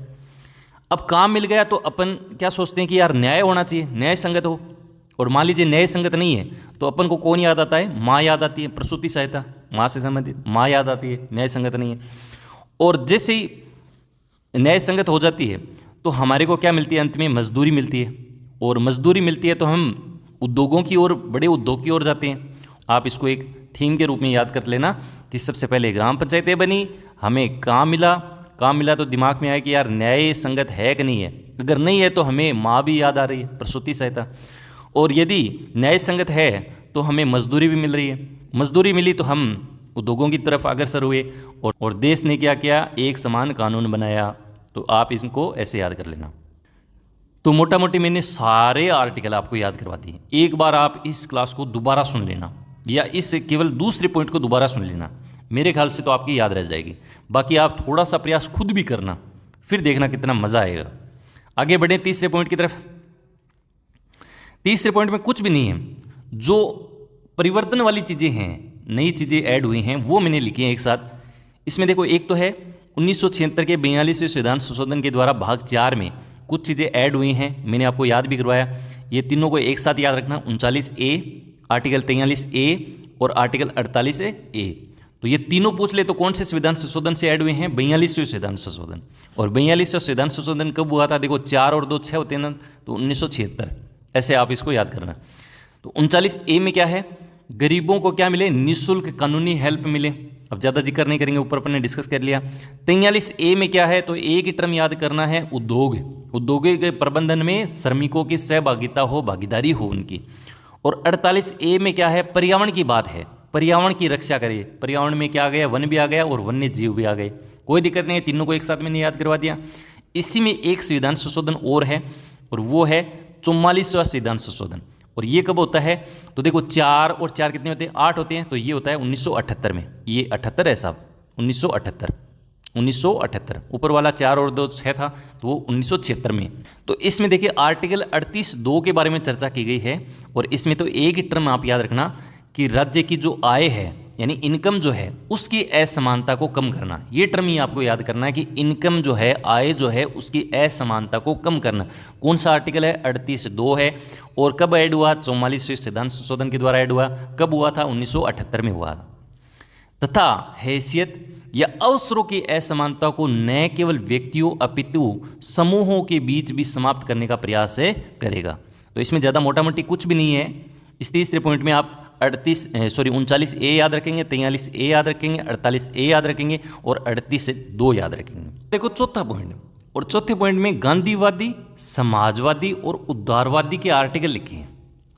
अब काम मिल गया तो अपन क्या सोचते हैं कि यार न्याय होना चाहिए, न्याय संगत हो। और मान लीजिए न्याय संगत नहीं है तो अपन को कौन याद आता है, माँ याद आती है, प्रसूति सहायता माँ से संबंधित माँ याद आती है, न्याय संगत नहीं है। और जैसे ही न्याय संगत हो जाती है तो हमारे को क्या मिलती है, अंत में मजदूरी मिलती है। और मजदूरी मिलती है तो हम उद्योगों की ओर, बड़े उद्योग की ओर जाते हैं। आप इसको एक थीम के रूप में याद कर लेना कि सबसे पहले ग्राम पंचायतें बनी, हमें काम मिला, काम मिला तो दिमाग में आया कि यार न्याय संगत है कि नहीं है। अगर नहीं है तो हमें माँ भी याद आ रही है, प्रसूति सहायता। और यदि न्याय संगत है तो हमें मजदूरी भी मिल रही है। मजदूरी मिली तो हम उद्योगों की तरफ अग्रसर हुए, और देश ने क्या किया, एक समान कानून बनाया। तो आप इसको ऐसे याद कर लेना। तो मोटा मोटी मैंने सारे आर्टिकल आपको याद करवा दिए। एक बार आप इस क्लास को दोबारा सुन लेना, या इस केवल दूसरे पॉइंट को दोबारा सुन लेना, मेरे ख्याल से तो आपकी याद रह जाएगी। बाकी आप थोड़ा सा प्रयास खुद भी करना, फिर देखना कितना मज़ा आएगा। आगे बढ़े तीसरे पॉइंट की तरफ। तीसरे पॉइंट में कुछ भी नहीं है, जो परिवर्तन वाली चीज़ें हैं, नई चीज़ें ऐड हुई हैं, वो मैंने लिखी हैं एक साथ। इसमें देखो, एक तो है 1976 के 42वें संविधान संशोधन के द्वारा भाग 4 में कुछ चीज़ें ऐड हुई हैं, मैंने आपको याद भी करवाया। ये तीनों को एक साथ याद रखना, 39A, आर्टिकल 43A और आर्टिकल 48A। तो ये तीनों पूछ ले तो कौन से संविधान संशोधन से ऐड हुए हैं, 42वें संविधान संशोधन। और 42वां संविधान संशोधन कब हुआ था, देखो 4 और 2 6 होते हैं ना, तो 1976, ऐसे आप इसको याद करना। तो 39A में क्या है, गरीबों को क्या मिले, निःशुल्क कानूनी हेल्प मिले। अब ज़्यादा जिक्र नहीं करेंगे, ऊपर अपन ने डिस्कस कर लिया। 43A में क्या है, तो एक ही टर्म याद करना है, उद्योग। उद्योगों के प्रबंधन में श्रमिकों की सहभागिता हो, भागीदारी हो उनकी। और 48A में क्या है, पर्यावरण की बात है, पर्यावरण की रक्षा करे। पर्यावरण में क्या आ गया, वन भी आ गया और वन्य जीव भी आ गए। कोई दिक्कत नहीं है, तीनों को एक साथ मैंने याद करवा दिया। इसी में एक संविधान संशोधन और है, और वो है 44वां संविधान संशोधन। और ये कब होता है, तो देखो 4 और 4 कितने होते हैं, 8 होते हैं। तो ये होता है 1978 में। ये 78 है साहब, 1978। ऊपर वाला 4 और 2 6 था, तो वो 1976 में। तो इसमें देखिए आर्टिकल 38(2) के बारे में चर्चा की गई है। और इसमें तो एक ही टर्म आप याद रखना कि राज्य की जो आय है, यानी इनकम जो है, उसकी असमानता को कम करना। ये टर्म ही आपको याद करना है कि इनकम जो है, आय जो है, उसकी असमानता को कम करना। कौन सा आर्टिकल है, 38(2) है। और कब ऐड हुआ, 44वें संविधान संशोधन के द्वारा ऐड हुआ। कब हुआ था, 1978 में हुआ था। तथा हैसियत या अवसरों की असमानता को न केवल व्यक्तियों अपितु समूहों के बीच भी समाप्त करने का प्रयास करेगा। तो इसमें ज़्यादा मोटा मोटी कुछ भी नहीं है। इस तीसरे पॉइंट में आप 39A याद रखेंगे, 43A याद रखेंगे, 48A याद रखेंगे और 38(2) याद रखेंगे। देखो चौथा पॉइंट, और चौथे पॉइंट में गांधीवादी, समाजवादी और उदारवादी के आर्टिकल लिखे हैं।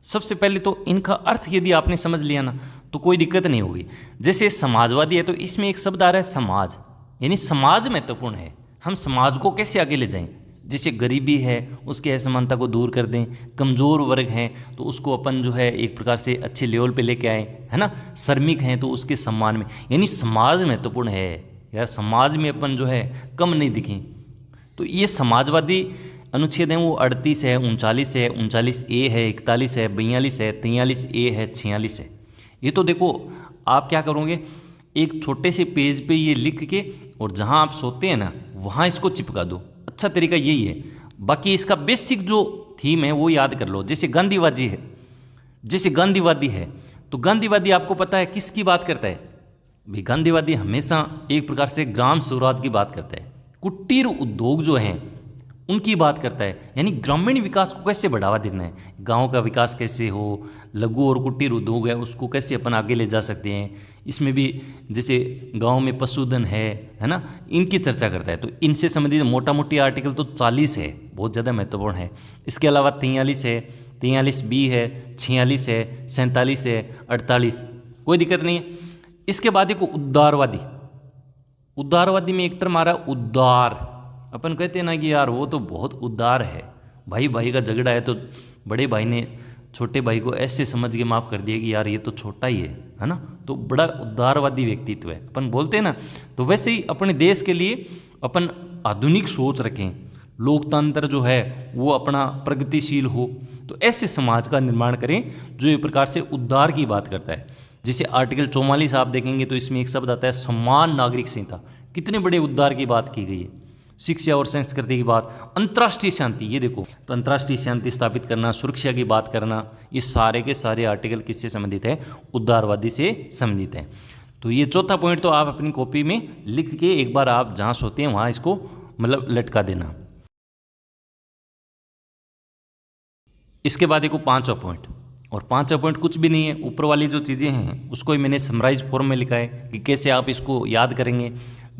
सबसे पहले तो इनका अर्थ यदि आपने समझ लिया ना, तो कोई दिक्कत नहीं होगी। जैसे समाजवादी है, तो इसमें एक शब्द आ रहा है समाज, यानी समाज महत्वपूर्ण है। हम समाज को कैसे आगे ले जाएं, जैसे गरीबी है उसकी असमानता को दूर कर दें, कमज़ोर वर्ग हैं तो उसको अपन जो है एक प्रकार से अच्छे लेवल पे लेके आए, है ना, श्रमिक हैं तो उसके सम्मान में, यानी समाज महत्वपूर्ण है यार। समाज में अपन जो है कम नहीं दिखें। तो ये समाजवादी अनुच्छेद हैं, वो 38 है, 39 है, 39A है, 41 है, 42 है, 43A है, 46 है। ये तो देखो आप क्या करोगे, एक छोटे से पेज पे ये लिख के, और जहाँ आप सोते हैं ना वहाँ इसको चिपका दो। अच्छा तरीका यही है। बाकी इसका बेसिक जो थीम है वो याद कर लो। जैसे गांधीवादी है, जैसे गांधीवादी है, तो गांधीवादी आपको पता है किसकी बात करता है भाई, गांधीवादी हमेशा एक प्रकार से ग्राम स्वराज की बात करता है, कुटीर उद्योग जो हैं उनकी बात करता है, यानी ग्रामीण विकास को कैसे बढ़ावा देना है, गांव का विकास कैसे हो, लघु और कुटीर उद्योग है उसको कैसे अपन आगे ले जा सकते हैं। इसमें भी जैसे गांव में पशुधन है ना, इनकी चर्चा करता है। तो इनसे संबंधित मोटा मोटी आर्टिकल तो 40 है, बहुत ज़्यादा महत्वपूर्ण है। इसके अलावा 43 है, 43B है, 46 है, 47 है, 48, कोई दिक्कत नहीं है। इसके बाद एक उदारवादी, उदारवादी में एक टर्म आ रहा है उदार। अपन कहते हैं ना कि यार वो तो बहुत उदार है, भाई भाई का झगड़ा है तो बड़े भाई ने छोटे भाई को ऐसे समझ के माफ़ कर दिया कि यार ये तो छोटा ही है ना, तो बड़ा उदारवादी व्यक्तित्व है अपन बोलते हैं ना। तो वैसे ही अपने देश के लिए अपन आधुनिक सोच रखें, लोकतंत्र जो है वो अपना प्रगतिशील हो, तो ऐसे समाज का निर्माण करें जो एक प्रकार से उद्धार की बात करता है। जैसे आर्टिकल 44 आप देखेंगे तो इसमें एक शब्द आता है समान नागरिक संहिता, कितने बड़े उद्धार की बात की गई है। शिक्षा और संस्कृति की बात, अंतर्राष्ट्रीय शांति, ये देखो तो अंतर्राष्ट्रीय शांति स्थापित करना, सुरक्षा की बात करना, ये सारे के सारे आर्टिकल किससे संबंधित है, उदारवादी से संबंधित है। तो ये चौथा पॉइंट तो आप अपनी कॉपी में लिख के एक बार आप जहाँ सोते हैं वहाँ इसको मतलब लटका देना। इसके बाद देखो 5वां पॉइंट, और 5वां पॉइंट कुछ भी नहीं है, ऊपर वाली जो चीज़ें हैं उसको ही मैंने समराइज फॉर्म में लिखा है कि कैसे आप इसको याद करेंगे।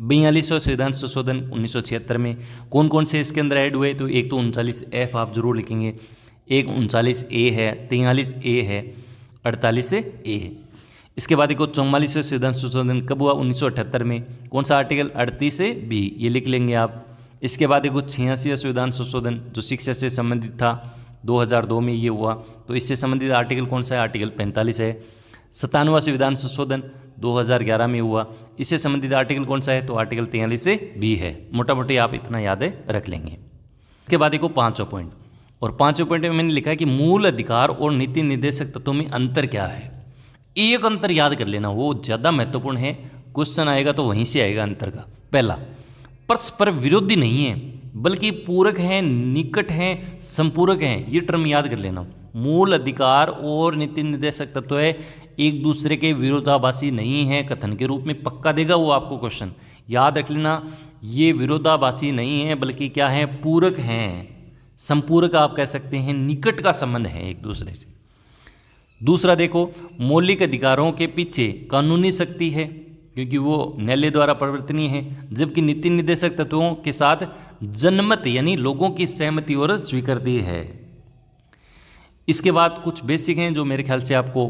42वां संविधान संशोधन 1976 में कौन कौन से इसके अंदर ऐड हुए, तो एक तो 39F आप जरूर लिखेंगे, एक 39A है, 43A है, 48A है। इसके बाद एक 44वां संविधान संशोधन कब हुआ, 1978 में, कौन सा आर्टिकल, 38B, ये लिख लेंगे आप। इसके बाद एक 86वां संविधान संशोधन जो शिक्षा से संबंधित था, 2002 में ये हुआ, तो इससे संबंधित आर्टिकल कौन सा है, आर्टिकल 45 है। 97वां संविधान संशोधन 2011 में हुआ, इससे संबंधित आर्टिकल कौन सा है, तो आर्टिकल 43B है। मोटा मोटी आप इतना याद रख लेंगे। इसके बाद देखो 5वां पॉइंट, और 5वें पॉइंट में मैंने लिखा है कि मूल अधिकार और नीति निर्देशक तत्वों में अंतर क्या है। एक अंतर याद कर लेना, वो ज़्यादा महत्वपूर्ण है, क्वेश्चन आएगा तो वहीं से आएगा अंतर का। पहला, परस्पर विरोधी नहीं है बल्कि पूरक हैं, निकट हैं, संपूरक हैं, ये टर्म याद कर लेना। मूल अधिकार और नीति निर्देशक तत्व है एक दूसरे के विरोधाभासी नहीं है, कथन के रूप में पक्का देगा वो आपको क्वेश्चन, याद रख लेना। ये विरोधाभासी नहीं है बल्कि क्या है, पूरक हैं, संपूरक आप कह सकते हैं, निकट का संबंध है एक दूसरे से। दूसरा देखो, मौलिक अधिकारों के पीछे कानूनी शक्ति है क्योंकि वो न्यायालय द्वारा परिवर्तनीय है, जबकि नीति निर्देशक तत्वों के साथ जनमत यानी लोगों की सहमति और स्वीकृति है। इसके बाद कुछ बेसिक हैं जो मेरे ख्याल से आपको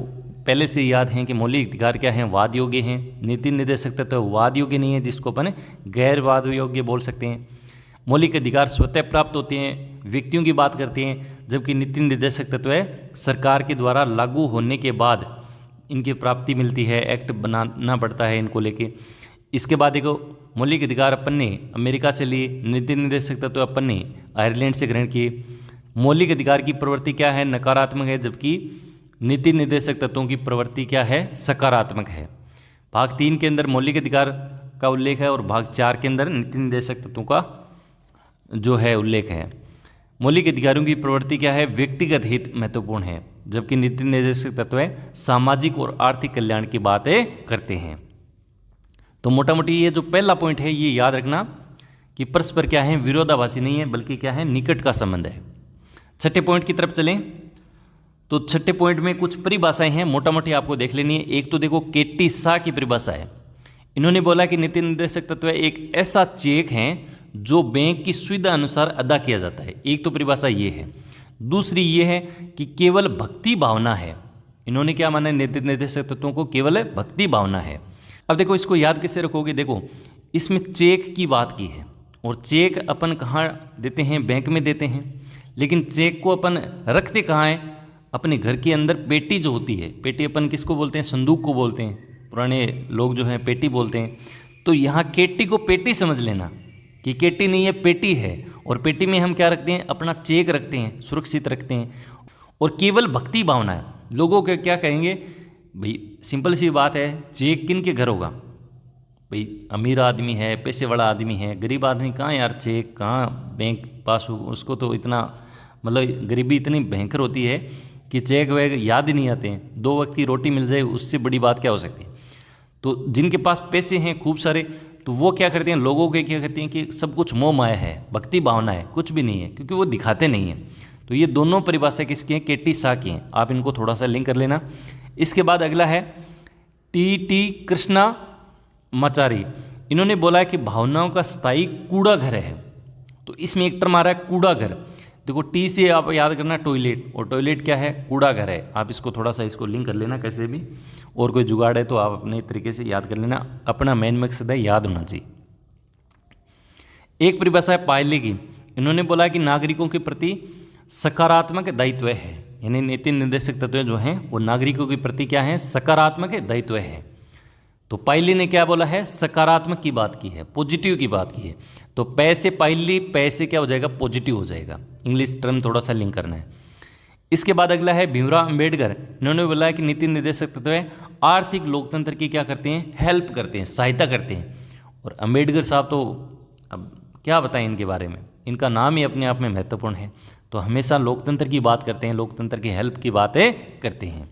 पहले से याद हैं कि मौलिक अधिकार क्या हैं, वाद योग्य हैं। नीति निर्देशक तत्व वाद योग्य नहीं है, जिसको अपन गैर वाद योग्य बोल सकते हैं। मौलिक अधिकार स्वतः प्राप्त होते हैं, व्यक्तियों की बात करते हैं, जबकि नीति निर्देशक तत्व है सरकार के द्वारा लागू होने के बाद इनकी प्राप्ति मिलती है, एक्ट बनाना पड़ता है इनको लेके। इसके बाद देखो, मौलिक अधिकार अपन ने अमेरिका से लिए, नीति निर्देशक तत्व अपन ने आयरलैंड से ग्रहण किए। मौलिक अधिकार की प्रवृत्ति क्या है, नकारात्मक है, जबकि नीति निर्देशक तत्वों की प्रवृत्ति क्या है, सकारात्मक है। भाग 3 के अंदर मौलिक अधिकार का उल्लेख है और भाग 4 के अंदर नीति निर्देशक तत्वों का जो है उल्लेख है। मौलिक अधिकारों की प्रवृत्ति क्या है, व्यक्तिगत हित महत्वपूर्ण है, जबकि नीति निर्देशक तत्व है सामाजिक और आर्थिक कल्याण की बातें करते हैं। तो मोटा मोटी ये जो पहला पॉइंट है ये याद रखना कि परस्पर क्या है, विरोधाभासी नहीं है बल्कि क्या है, निकट का संबंध है। छठे पॉइंट की तरफ चलें तो छठे पॉइंट में कुछ परिभाषाएं हैं, मोटा मोटी आपको देख लेनी है। एक तो देखो केटी शाह की परिभाषा है, इन्होंने बोला कि नीति निर्देशक तत्व एक ऐसा चेक है जो बैंक की सुविधा अनुसार अदा किया जाता है। एक तो परिभाषा ये है। दूसरी ये है कि केवल भक्ति भावना है, इन्होंने क्या माना, नीति निर्देशक तत्वों को केवल भक्ति भावना है। अब देखो इसको याद कैसे रखोगे, देखो इसमें चेक की बात की है और चेक अपन कहाँ देते हैं, बैंक में देते हैं, लेकिन चेक को अपन रखते कहाँ हैं, अपने घर के अंदर पेटी जो होती है, पेटी अपन किसको बोलते हैं, संदूक को बोलते हैं, पुराने लोग जो हैं पेटी बोलते हैं। तो यहाँ केटी को पेटी समझ लेना कि केटी नहीं है, पेटी है, और पेटी में हम क्या रखते हैं, अपना चेक रखते हैं, सुरक्षित रखते हैं। और केवल भक्ति भावना है, लोगों के क्या कहेंगे भाई, सिंपल सी बात है, चेक किन के घर होगा भाई, अमीर आदमी है, पैसे वाला आदमी है, गरीब आदमी कहाँ यार चेक, कहाँ बैंक पास हो, उसको तो इतना मतलब गरीबी इतनी भयंकर होती है कि चेक वैग याद ही नहीं आते हैं, 2 वक्त की रोटी मिल जाए उससे बड़ी बात क्या हो सकती है। तो जिनके पास पैसे हैं खूब सारे, तो वो क्या करते हैं, लोगों के क्या कहते हैं कि सब कुछ मोह माया है, भक्ति भावना है, कुछ भी नहीं है, क्योंकि वो दिखाते नहीं हैं। तो ये दोनों परिभाषा किसकी हैं, केटी शाह की हैं, आप इनको थोड़ा सा लिंक कर लेना। इसके बाद अगला है टी कृष्णा माचारी, इन्होंने बोला है कि भावनाओं का स्थायी कूड़ा घर है। तो इसमें एक टर्म आ रहा है कूड़ा घर। देखो टी से आप याद करना टॉयलेट, और टॉयलेट क्या है, कूड़ा घर है। आप इसको थोड़ा सा इसको लिंक कर लेना कैसे भी, और कोई जुगाड़ है तो आप अपने तरीके से याद कर लेना, अपना मेन मकसद है याद होना चाहिए। एक परिभाषा है पायले की, इन्होंने बोला कि नागरिकों के प्रति सकारात्मक दायित्व है, यानी नीति निर्देशक तत्व जो हैं वो नागरिकों के प्रति क्या है, सकारात्मक दायित्व है। तो पायली ने क्या बोला है, सकारात्मक की बात की है, पॉजिटिव की बात की है। तो पैसे पायली, पैसे क्या हो जाएगा, पॉजिटिव हो जाएगा। इंग्लिश टर्म थोड़ा सा लिंक करना है। इसके बाद अगला है भीमराव अंबेडकर, इन्होंने बोला है कि नीति निर्देशक तत्व है आर्थिक लोकतंत्र की क्या करते हैं, हेल्प करते हैं, सहायता करते हैं। और अंबेडकर साहब तो अब क्या बताएं इनके बारे में, इनका नाम ही अपने आप में महत्वपूर्ण है। तो हमेशा लोकतंत्र की बात करते हैं, लोकतंत्र की हेल्प की बातें करते हैं।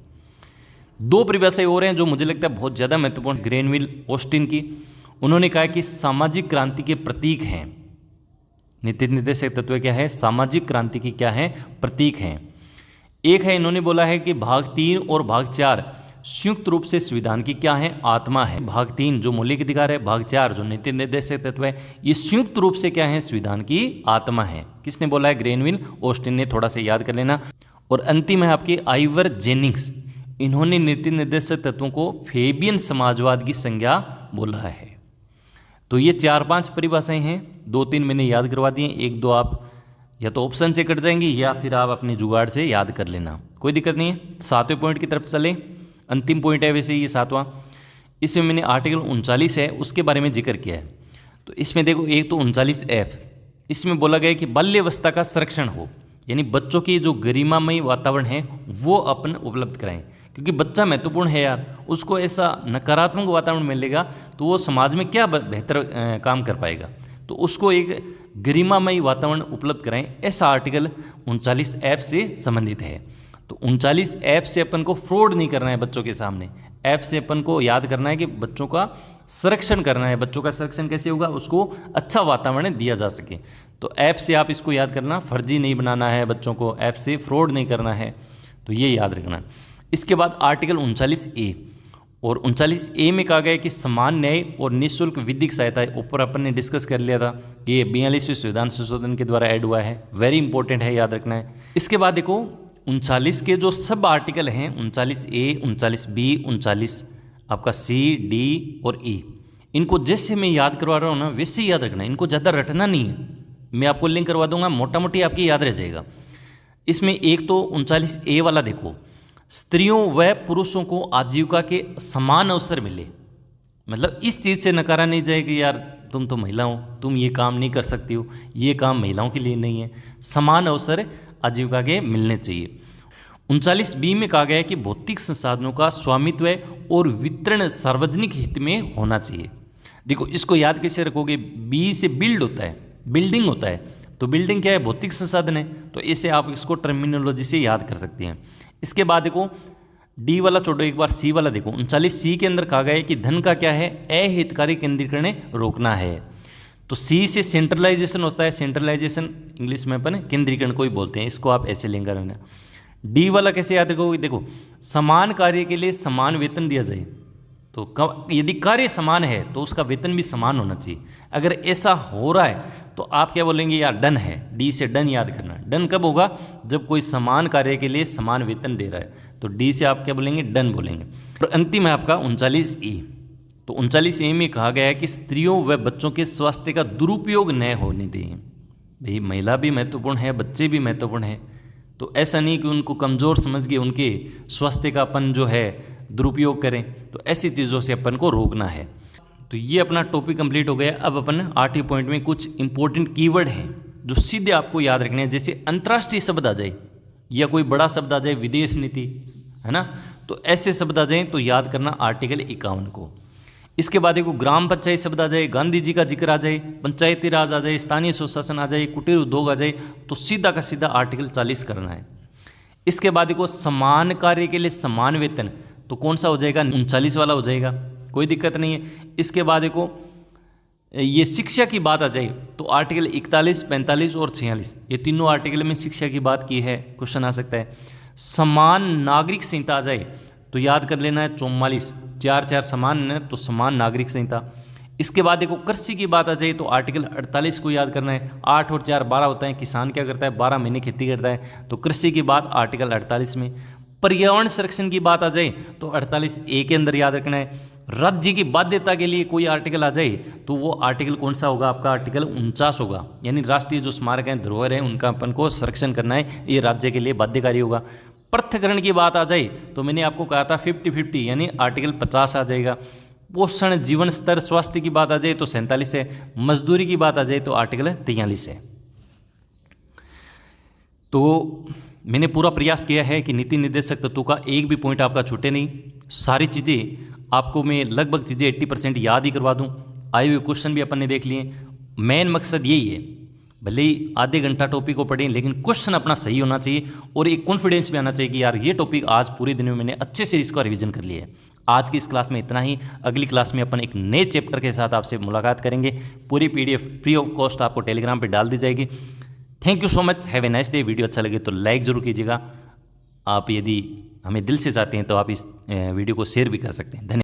2 परिभाषाएं और हैं जो मुझे लगता है बहुत ज़्यादा महत्वपूर्ण, ग्रेनविल ऑस्टिन की, उन्होंने कहा कि सामाजिक क्रांति के प्रतीक हैं। नीति निर्देशक तत्व क्या है, सामाजिक क्रांति की क्या है, प्रतीक हैं। एक है, इन्होंने बोला है कि भाग 3 और भाग 4 संयुक्त रूप से संविधान की क्या है, आत्मा है। भाग 3 जो मौलिक अधिकार है, भाग 4 जो नीति निर्देशक तत्व है, ये संयुक्त रूप से क्या है, संविधान की आत्मा है। किसने बोला है, ग्रेनविल ऑस्टिन ने, थोड़ा सा याद कर लेना। और अंतिम है आपकी आइवर जेनिंग्स, इन्होंने नीति निर्देशक तत्वों को फेबियन समाजवाद की संज्ञा बोला है। तो ये 4-5 परिभाषाएं हैं, 2-3 मैंने याद करवा दिए, 1-2 आप या तो ऑप्शन से कट जाएंगी या फिर आप अपने जुगाड़ से याद कर लेना, कोई दिक्कत नहीं है। 7वें पॉइंट की तरफ चले, अंतिम पॉइंट है वैसे ये 7वां। इसमें मैंने आर्टिकल 39 है उसके बारे में जिक्र किया है। तो इसमें देखो, एक तो 39F, इसमें बोला गया है कि बाल्यावस्था का संरक्षण हो, यानी बच्चों की जो गरिमामयी वातावरण है वो अपन उपलब्ध कराएं, क्योंकि बच्चा महत्वपूर्ण है यार, उसको ऐसा नकारात्मक वातावरण मिलेगा तो वो समाज में क्या बेहतर काम कर पाएगा। तो उसको एक गरिमामयी वातावरण उपलब्ध कराएं, ऐसा आर्टिकल 39F से संबंधित है। तो 39F से अपन को फ्रॉड नहीं करना है बच्चों के सामने, ऐप से अपन को याद करना है कि बच्चों का संरक्षण करना है। बच्चों का संरक्षण कैसे होगा, उसको अच्छा वातावरण दिया जा सके। तो ऐप से आप इसको याद करना, फर्जी नहीं बनाना है बच्चों को, ऐप से फ्रॉड नहीं करना है, तो ये याद रखना। इसके बाद आर्टिकल 39A, और 39A में कहा गया है कि समान न्याय और निःशुल्क विधिक सहायता, ऊपर अपन ने डिस्कस कर लिया था कि ये 42वें संविधान संशोधन के द्वारा ऐड हुआ है, वेरी इंपॉर्टेंट है, याद रखना है। इसके बाद देखो 39 के जो सब आर्टिकल हैं, 39A, 39B, 39 आपका C, D और E, इनको जैसे मैं याद करवा रहा हूँ ना वैसे ही याद रखना है, इनको ज़्यादा रटना नहीं है। मैं आपको लिंक करवा दूंगा, मोटा मोटी आपकी याद रह जाएगा। इसमें एक तो 39A वाला देखो, स्त्रियों व पुरुषों को आजीविका के समान अवसर मिले, मतलब इस चीज़ से नकारा नहीं जाए कि यार तुम तो महिला हो, तुम ये काम नहीं कर सकती हो, ये काम महिलाओं के लिए नहीं है। समान अवसर आजीविका के मिलने चाहिए। 39B में कहा गया है कि भौतिक संसाधनों का स्वामित्व और वितरण सार्वजनिक हित में होना चाहिए। देखो इसको याद कैसे रखोगे, बी से बिल्ड होता है, बिल्डिंग होता है, तो बिल्डिंग क्या है, भौतिक संसाधन है, तो इसे आप इसको टर्मिनोलॉजी से याद कर सकते हैं। इसके बाद देखो डी वाला छोड़ो, एक बार सी वाला देखो। 39C के अंदर कहा गया है कि धन का क्या है, अहितकारी केंद्रीकरण रोकना है। तो सी से सेंट्रलाइजेशन होता है, सेंट्रलाइजेशन इंग्लिश में अपन केंद्रीकरण को ही बोलते हैं, इसको आप ऐसे लेंगे रहना। डी वाला कैसे याद रखोगे, देखो समान कार्य के लिए समान वेतन दिया जाए, तो यदि कार्य समान है तो उसका वेतन भी समान होना चाहिए। अगर ऐसा हो रहा है तो आप क्या बोलेंगे, यार डन है, डी से डन याद करना। डन कब होगा, जब कोई समान कार्य के लिए समान वेतन दे रहा है, तो डी से आप क्या बोलेंगे, डन बोलेंगे। और अंतिम है आपका 39E। तो 39A में कहा गया है कि स्त्रियों व बच्चों के स्वास्थ्य का दुरुपयोग न होने दें। भाई महिला भी महत्वपूर्ण है, बच्चे भी महत्वपूर्ण है, तो ऐसा नहीं कि उनको कमज़ोर समझ के उनके स्वास्थ्य का अपन जो है दुरुपयोग करें, तो ऐसी चीज़ों से अपन को रोकना है। तो ये अपना टॉपिक कंप्लीट हो गया। अब अपन 8वें पॉइंट में कुछ इंपॉर्टेंट कीवर्ड हैं जो सीधे आपको याद रखने हैं, जैसे अंतर्राष्ट्रीय शब्द आ जाए या कोई बड़ा शब्द आ जाए, विदेश नीति है ना, तो ऐसे शब्द आ जाए तो याद करना आर्टिकल 51 को। इसके बाद एक ग्राम पंचायत शब्द आ जाए, गांधी जी का जिक्र आ जाए, पंचायती राज आ जाए, स्थानीय स्वशासन आ जाए, कुटीर उद्योग आ जाए, तो सीधा का सीधा आर्टिकल 40 करना है। इसके बाद देखो समान कार्य के लिए समान वेतन, तो कौन सा हो जाएगा, 39 वाला हो जाएगा, कोई दिक्कत नहीं है। इसके बाद देखो ये शिक्षा की बात आ जाए तो आर्टिकल 41, 45 और 46, ये तीनों आर्टिकल में शिक्षा की बात की है, क्वेश्चन आ सकता है। समान नागरिक संहिता आ जाए तो याद कर लेना है 44, 4 समान है तो समान नागरिक संहिता। इसके बाद देखो कृषि की बात आ जाए तो आर्टिकल 48 को याद करना है, 8 और 4 12 होता है, किसान क्या करता है 12 महीने खेती करता है, तो कृषि की बात आर्टिकल 48 में। पर्यावरण संरक्षण की बात आ जाए तो 48A के अंदर याद रखना है। राज्य की बाध्यता के लिए कोई आर्टिकल आ जाए तो वो आर्टिकल कौन सा होगा, आपका आर्टिकल 49 होगा, यानी राष्ट्रीय जो स्मारक हैं, धरोहर हैं, उनका अपन को संरक्षण करना है, ये राज्य के लिए बाध्यकारी होगा। पृथककरण की बात आ जाए तो मैंने आपको कहा था 50-50, यानी आर्टिकल 50 आ जाएगा। पोषण, जीवन स्तर, स्वास्थ्य की बात आ जाए तो 47 है। मजदूरी की बात आ जाए तो आर्टिकल 43 है। तो मैंने पूरा प्रयास किया है कि नीति निर्देशक तत्वों का एक भी पॉइंट आपका छूटे नहीं, सारी चीज़ें आपको मैं लगभग चीज़ें 80% याद ही करवा दूं। आए हुए क्वेश्चन भी अपन ने देख लिए। मेन मकसद यही है, भले ही आधे घंटा टॉपिक को पढ़ें लेकिन क्वेश्चन अपना सही होना चाहिए और एक कॉन्फिडेंस भी आना चाहिए कि यार ये टॉपिक आज पूरे दिन में मैंने अच्छे से इसका रिवीजन कर लिया है। आज की इस क्लास में इतना ही। अगली क्लास में अपन एक नए चैप्टर के साथ आपसे मुलाकात करेंगे। पूरी PDF फ्री ऑफ कॉस्ट आपको टेलीग्राम पर डाल दी जाएगी। Thank you so much, have a nice day. Video अच्छा लगे तो लाइक जरूर कीजिएगा। आप यदि हमें दिल से चाहते हैं तो आप इस वीडियो को शेयर भी कर सकते हैं। धन्यवाद।